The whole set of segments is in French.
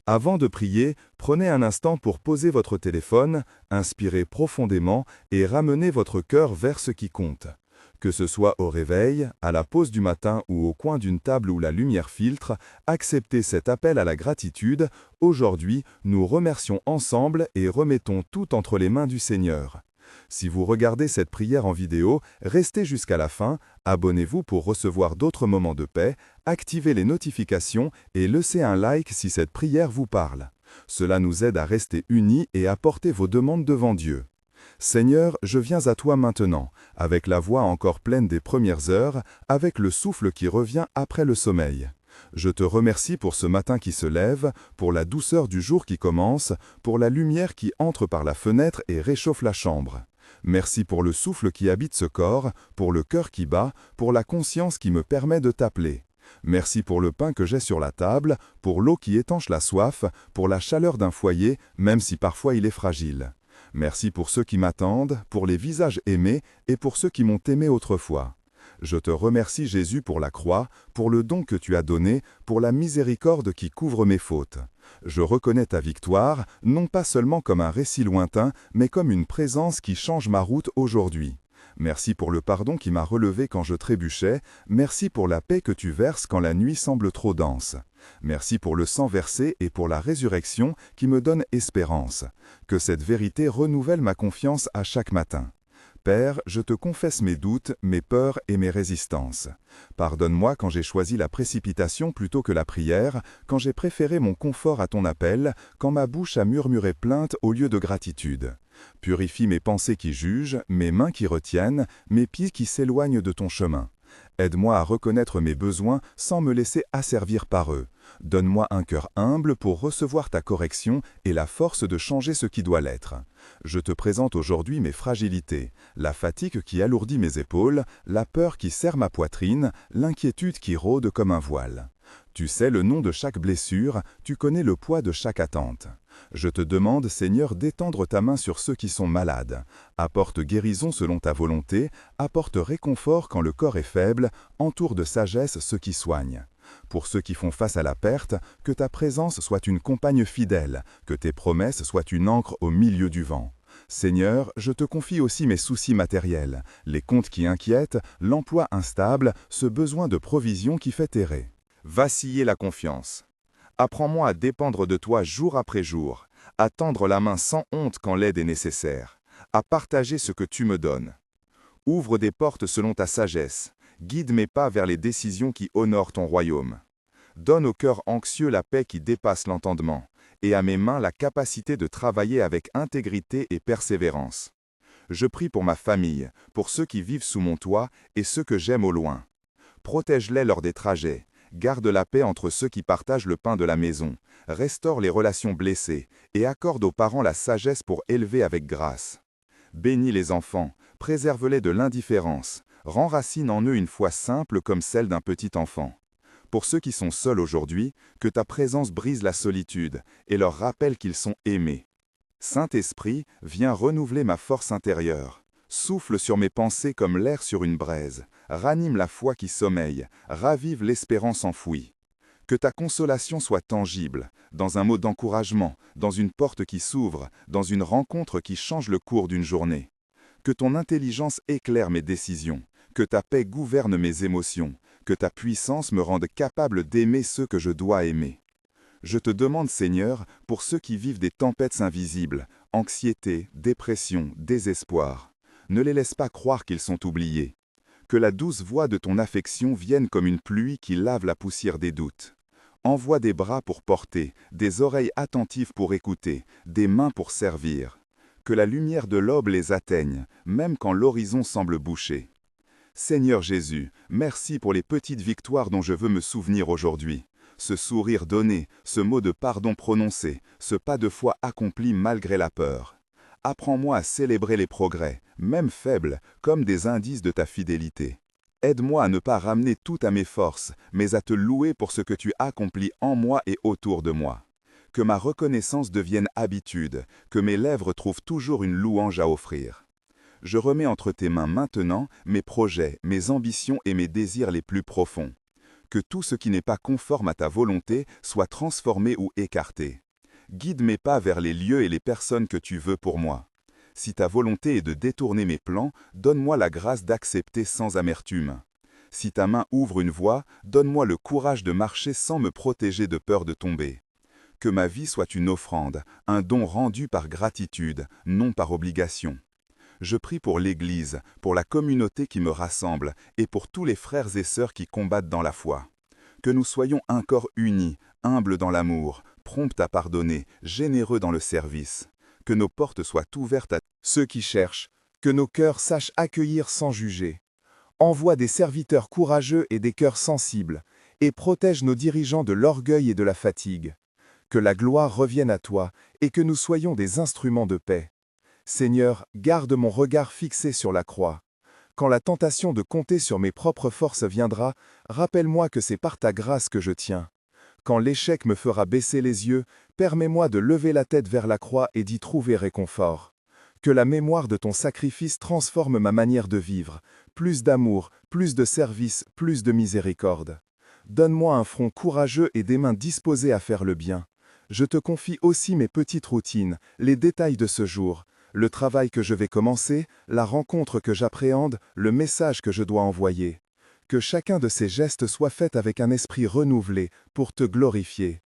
Avant de prier, prenez un instant pour poser votre téléphone, inspirez profondément et ramenez votre cœur vers ce qui compte. Que ce soit au réveil, à la pause du matin ou au coin d'une table où la lumière filtre, acceptez cet appel à la gratitude. Aujourd'hui, nous remercions ensemble et remettons tout entre les mains du Seigneur. Si vous regardez cette prière en vidéo, restez jusqu'à la fin, abonnez-vous pour recevoir d'autres moments de paix, activez les notifications et laissez un like si cette prière vous parle. Cela nous aide à rester unis et à porter vos demandes devant Dieu. Seigneur, je viens à toi maintenant, avec la voix encore pleine des premières heures, avec le souffle qui revient après le sommeil. Je te remercie pour ce matin qui se lève, pour la douceur du jour qui commence, pour la lumière qui entre par la fenêtre et réchauffe la chambre. Merci pour le souffle qui habite ce corps, pour le cœur qui bat, pour la conscience qui me permet de t'appeler. Merci pour le pain que j'ai sur la table, pour l'eau qui étanche la soif, pour la chaleur d'un foyer, même si parfois il est fragile. Merci pour ceux qui m'attendent, pour les visages aimés et pour ceux qui m'ont aimé autrefois. Je te remercie Jésus pour la croix, pour le don que tu as donné, pour la miséricorde qui couvre mes fautes. Je reconnais ta victoire, non pas seulement comme un récit lointain, mais comme une présence qui change ma route aujourd'hui. Merci pour le pardon qui m'a relevé quand je trébuchais, merci pour la paix que tu verses quand la nuit semble trop dense. Merci pour le sang versé et pour la résurrection qui me donne espérance. Que cette vérité renouvelle ma confiance à chaque matin. Père, je te confesse mes doutes, mes peurs et mes résistances. Pardonne-moi quand j'ai choisi la précipitation plutôt que la prière, quand j'ai préféré mon confort à ton appel, quand ma bouche a murmuré plainte au lieu de gratitude. Purifie mes pensées qui jugent, mes mains qui retiennent, mes pieds qui s'éloignent de ton chemin. Aide-moi à reconnaître mes besoins sans me laisser asservir par eux. Donne-moi un cœur humble pour recevoir ta correction et la force de changer ce qui doit l'être. Je te présente aujourd'hui mes fragilités, la fatigue qui alourdit mes épaules, la peur qui serre ma poitrine, l'inquiétude qui rôde comme un voile. Tu sais le nom de chaque blessure, tu connais le poids de chaque attente. Je te demande, Seigneur, d'étendre ta main sur ceux qui sont malades. Apporte guérison selon ta volonté, apporte réconfort quand le corps est faible, entoure de sagesse ceux qui soignent. Pour ceux qui font face à la perte, que ta présence soit une compagne fidèle, que tes promesses soient une ancre au milieu du vent. Seigneur, je te confie aussi mes soucis matériels, les comptes qui inquiètent, l'emploi instable, ce besoin de provision qui fait errer. Vaciller la confiance. Apprends-moi à dépendre de toi jour après jour, à tendre la main sans honte quand l'aide est nécessaire, à partager ce que tu me donnes. Ouvre des portes selon ta sagesse, guide mes pas vers les décisions qui honorent ton royaume. Donne au cœur anxieux la paix qui dépasse l'entendement, et à mes mains la capacité de travailler avec intégrité et persévérance. Je prie pour ma famille, pour ceux qui vivent sous mon toit et ceux que j'aime au loin. Protège-les lors des trajets. Garde la paix entre ceux qui partagent le pain de la maison, restaure les relations blessées et accorde aux parents la sagesse pour élever avec grâce. Bénis les enfants, préserve-les de l'indifférence, renracine en eux une foi simple comme celle d'un petit enfant. Pour ceux qui sont seuls aujourd'hui, que ta présence brise la solitude et leur rappelle qu'ils sont aimés. Saint-Esprit, viens renouveler ma force intérieure. Souffle sur mes pensées comme l'air sur une braise, ranime la foi qui sommeille, ravive l'espérance enfouie. Que ta consolation soit tangible, dans un mot d'encouragement, dans une porte qui s'ouvre, dans une rencontre qui change le cours d'une journée. Que ton intelligence éclaire mes décisions, que ta paix gouverne mes émotions, que ta puissance me rende capable d'aimer ceux que je dois aimer. Je te demande, Seigneur, pour ceux qui vivent des tempêtes invisibles, anxiété, dépression, désespoir. Ne les laisse pas croire qu'ils sont oubliés. Que la douce voix de ton affection vienne comme une pluie qui lave la poussière des doutes. Envoie des bras pour porter, des oreilles attentives pour écouter, des mains pour servir. Que la lumière de l'aube les atteigne, même quand l'horizon semble bouché. Seigneur Jésus, merci pour les petites victoires dont je veux me souvenir aujourd'hui. Ce sourire donné, ce mot de pardon prononcé, ce pas de foi accompli malgré la peur. Apprends-moi à célébrer les progrès, même faibles, comme des indices de ta fidélité. Aide-moi à ne pas ramener tout à mes forces, mais à te louer pour ce que tu accomplis en moi et autour de moi. Que ma reconnaissance devienne habitude, que mes lèvres trouvent toujours une louange à offrir. Je remets entre tes mains maintenant mes projets, mes ambitions et mes désirs les plus profonds. Que tout ce qui n'est pas conforme à ta volonté soit transformé ou écarté. Guide mes pas vers les lieux et les personnes que tu veux pour moi. Si ta volonté est de détourner mes plans, donne-moi la grâce d'accepter sans amertume. Si ta main ouvre une voie, donne-moi le courage de marcher sans me protéger de peur de tomber. Que ma vie soit une offrande, un don rendu par gratitude, non par obligation. Je prie pour l'Église, pour la communauté qui me rassemble et pour tous les frères et sœurs qui combattent dans la foi. Que nous soyons un corps uni, humble dans l'amour, prompt à pardonner, généreux dans le service. Que nos portes soient ouvertes à ceux qui cherchent, que nos cœurs sachent accueillir sans juger. Envoie des serviteurs courageux et des cœurs sensibles, et protège nos dirigeants de l'orgueil et de la fatigue. Que la gloire revienne à toi, et que nous soyons des instruments de paix. Seigneur, garde mon regard fixé sur la croix. Quand la tentation de compter sur mes propres forces viendra, rappelle-moi que c'est par ta grâce que je tiens. Quand l'échec me fera baisser les yeux, permets-moi de lever la tête vers la croix et d'y trouver réconfort. Que la mémoire de ton sacrifice transforme ma manière de vivre. Plus d'amour, plus de service, plus de miséricorde. Donne-moi un front courageux et des mains disposées à faire le bien. Je te confie aussi mes petites routines, les détails de ce jour, le travail que je vais commencer, la rencontre que j'appréhende, le message que je dois envoyer. Que chacun de ces gestes soit fait avec un esprit renouvelé pour te glorifier.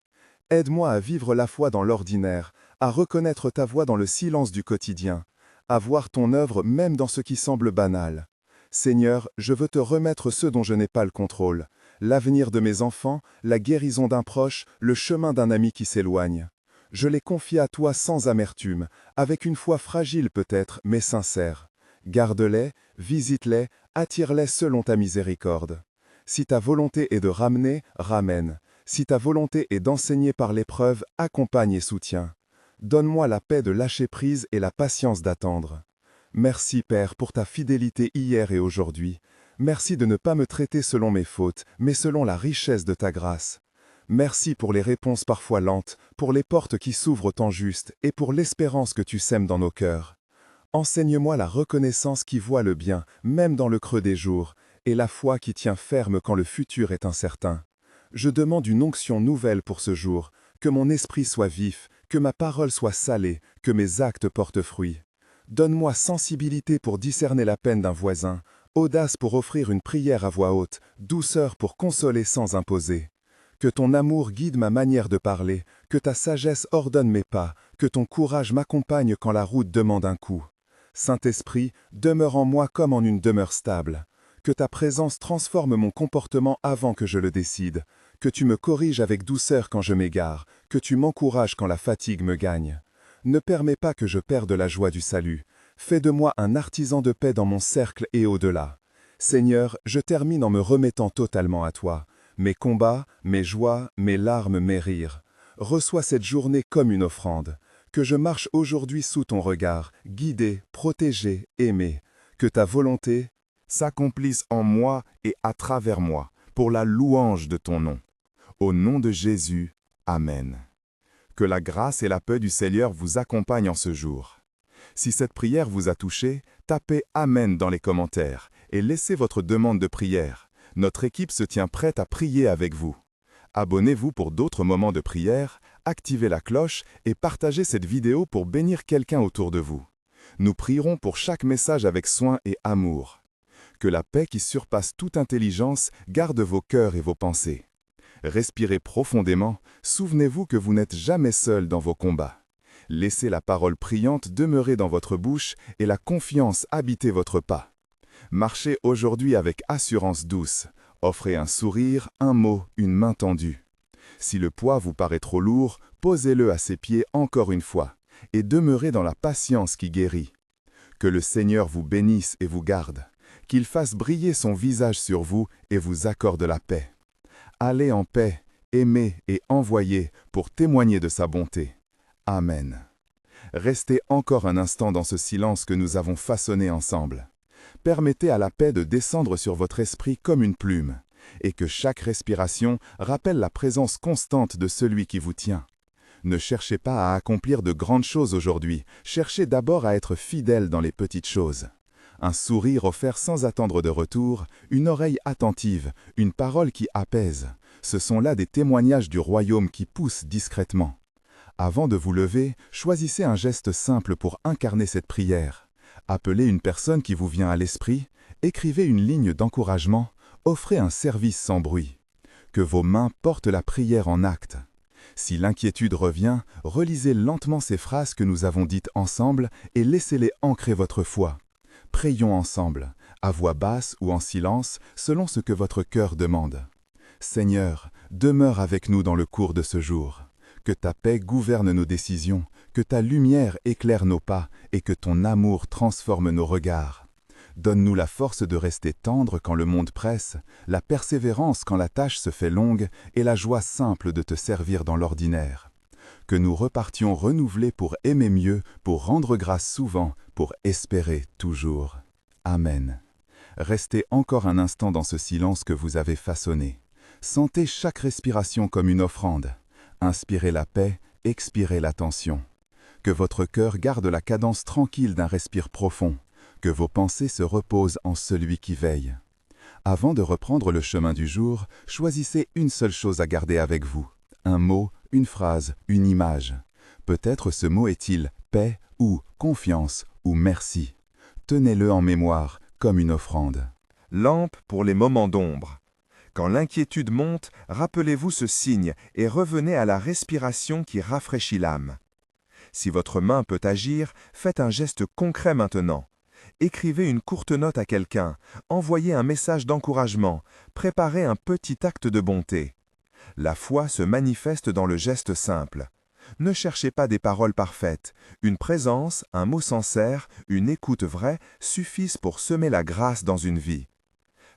Aide-moi à vivre la foi dans l'ordinaire, à reconnaître ta voix dans le silence du quotidien, à voir ton œuvre même dans ce qui semble banal. Seigneur, je veux te remettre ceux dont je n'ai pas le contrôle, l'avenir de mes enfants, la guérison d'un proche, le chemin d'un ami qui s'éloigne. Je les confie à toi sans amertume, avec une foi fragile peut-être, mais sincère. Garde-les, visite-les, attire-les selon ta miséricorde. Si ta volonté est de ramener, ramène. Si ta volonté est d'enseigner par l'épreuve, accompagne et soutiens. Donne-moi la paix de lâcher prise et la patience d'attendre. Merci Père pour ta fidélité hier et aujourd'hui. Merci de ne pas me traiter selon mes fautes, mais selon la richesse de ta grâce. Merci pour les réponses parfois lentes, pour les portes qui s'ouvrent au temps juste et pour l'espérance que tu sèmes dans nos cœurs. Enseigne-moi la reconnaissance qui voit le bien, même dans le creux des jours, et la foi qui tient ferme quand le futur est incertain. Je demande une onction nouvelle pour ce jour, que mon esprit soit vif, que ma parole soit salée, que mes actes portent fruit. Donne-moi sensibilité pour discerner la peine d'un voisin, audace pour offrir une prière à voix haute, douceur pour consoler sans imposer. Que ton amour guide ma manière de parler, que ta sagesse ordonne mes pas, que ton courage m'accompagne quand la route demande un coup. Saint-Esprit, demeure en moi comme en une demeure stable. Que ta présence transforme mon comportement avant que je le décide. Que tu me corriges avec douceur quand je m'égare. Que tu m'encourages quand la fatigue me gagne. Ne permets pas que je perde la joie du salut. Fais de moi un artisan de paix dans mon cercle et au-delà. Seigneur, je termine en me remettant totalement à toi. Mes combats, mes joies, mes larmes, mes rires. Reçois cette journée comme une offrande. Que je marche aujourd'hui sous ton regard, guidé, protégé, aimé. Que ta volonté s'accomplisse en moi et à travers moi, pour la louange de ton nom. Au nom de Jésus, Amen. Que la grâce et la paix du Seigneur vous accompagnent en ce jour. Si cette prière vous a touché, tapez Amen dans les commentaires et laissez votre demande de prière. Notre équipe se tient prête à prier avec vous. Abonnez-vous pour d'autres moments de prière, activez la cloche et partagez cette vidéo pour bénir quelqu'un autour de vous. Nous prierons pour chaque message avec soin et amour. Que la paix qui surpasse toute intelligence garde vos cœurs et vos pensées. Respirez profondément, souvenez-vous que vous n'êtes jamais seul dans vos combats. Laissez la parole priante demeurer dans votre bouche et la confiance habiter votre pas. Marchez aujourd'hui avec assurance douce. Offrez un sourire, un mot, une main tendue. Si le poids vous paraît trop lourd, posez-le à ses pieds encore une fois et demeurez dans la patience qui guérit. Que le Seigneur vous bénisse et vous garde, qu'il fasse briller son visage sur vous et vous accorde la paix. Allez en paix, aimez et envoyez pour témoigner de sa bonté. Amen. Restez encore un instant dans ce silence que nous avons façonné ensemble. Permettez à la paix de descendre sur votre esprit comme une plume, et que chaque respiration rappelle la présence constante de celui qui vous tient. Ne cherchez pas à accomplir de grandes choses aujourd'hui, cherchez d'abord à être fidèle dans les petites choses. Un sourire offert sans attendre de retour, une oreille attentive, une parole qui apaise. Ce sont là des témoignages du royaume qui poussent discrètement. Avant de vous lever, choisissez un geste simple pour incarner cette prière. Appelez une personne qui vous vient à l'esprit, écrivez une ligne d'encouragement, offrez un service sans bruit. Que vos mains portent la prière en acte. Si l'inquiétude revient, relisez lentement ces phrases que nous avons dites ensemble et laissez-les ancrer votre foi. Prions ensemble, à voix basse ou en silence, selon ce que votre cœur demande. Seigneur, demeure avec nous dans le cours de ce jour. Que ta paix gouverne nos décisions, que ta lumière éclaire nos pas et que ton amour transforme nos regards. Donne-nous la force de rester tendre quand le monde presse, la persévérance quand la tâche se fait longue et la joie simple de te servir dans l'ordinaire. Que nous repartions renouvelés pour aimer mieux, pour rendre grâce souvent, pour espérer toujours. Amen. Restez encore un instant dans ce silence que vous avez façonné. Sentez chaque respiration comme une offrande. Inspirez la paix, expirez la tension. Que votre cœur garde la cadence tranquille d'un respire profond. Que vos pensées se reposent en celui qui veille. Avant de reprendre le chemin du jour, choisissez une seule chose à garder avec vous. Un mot, une phrase, une image. Peut-être ce mot est-il paix ou confiance ou merci. Tenez-le en mémoire comme une offrande. Lampe pour les moments d'ombre. Quand l'inquiétude monte, rappelez-vous ce signe et revenez à la respiration qui rafraîchit l'âme. Si votre main peut agir, faites un geste concret maintenant. Écrivez une courte note à quelqu'un, envoyez un message d'encouragement, préparez un petit acte de bonté. La foi se manifeste dans le geste simple. Ne cherchez pas des paroles parfaites. Une présence, un mot sincère, une écoute vraie suffisent pour semer la grâce dans une vie.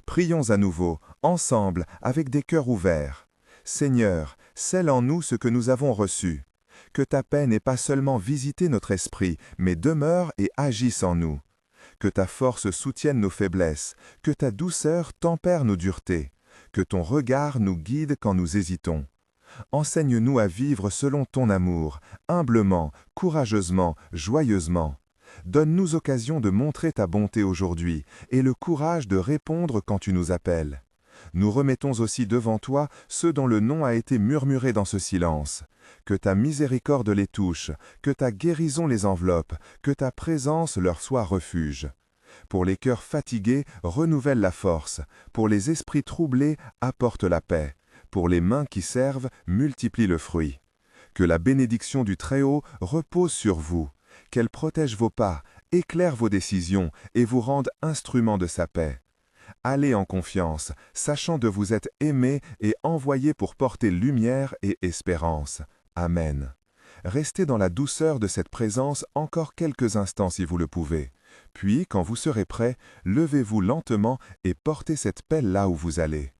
Prions à nouveau, ensemble, avec des cœurs ouverts. Seigneur, scelle en nous ce que nous avons reçu. Que ta paix n'ait pas seulement visité notre esprit, mais demeure et agisse en nous. Que ta force soutienne nos faiblesses, que ta douceur tempère nos duretés, que ton regard nous guide quand nous hésitons. Enseigne-nous à vivre selon ton amour, humblement, courageusement, joyeusement. Donne-nous occasion de montrer ta bonté aujourd'hui et le courage de répondre quand tu nous appelles. Nous remettons aussi devant toi ceux dont le nom a été murmuré dans ce silence. Que ta miséricorde les touche, que ta guérison les enveloppe, que ta présence leur soit refuge. Pour les cœurs fatigués, renouvelle la force. Pour les esprits troublés, apporte la paix. Pour les mains qui servent, multiplie le fruit. Que la bénédiction du Très-Haut repose sur vous. Qu'elle protège vos pas, éclaire vos décisions et vous rende instruments de sa paix. Allez en confiance, sachant de vous être aimés et envoyés pour porter lumière et espérance. Amen. Restez dans la douceur de cette présence encore quelques instants si vous le pouvez. Puis, quand vous serez prêts, levez-vous lentement et portez cette paix là où vous allez.